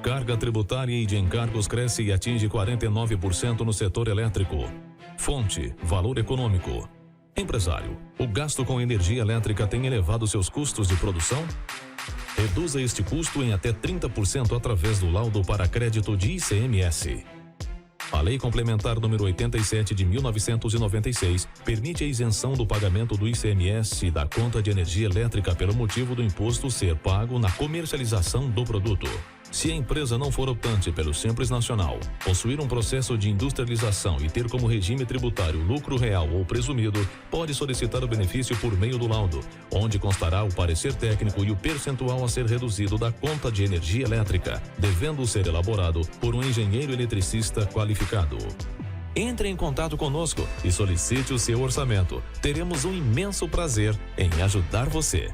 Carga tributária e de encargos cresce e atinge 49% no setor elétrico. Fonte: valor econômico. Empresário: o gasto com energia elétrica tem elevado seus custos de produção? Reduza este custo em até 30% através do laudo para crédito de ICMS. A Lei Complementar número 87 de 1996 permite a isenção do pagamento do ICMS da conta de energia elétrica pelo motivo do imposto ser pago na comercialização do produto. Se a empresa não for optante pelo Simples Nacional, possuir um processo de industrialização e ter como regime tributário lucro real ou presumido, pode solicitar o benefício por meio do laudo, onde constará o parecer técnico e o percentual a ser reduzido da conta de energia elétrica, devendo ser elaborado por um engenheiro eletricista qualificado. Entre em contato conosco e solicite o seu orçamento. Teremos um imenso prazer em ajudar você.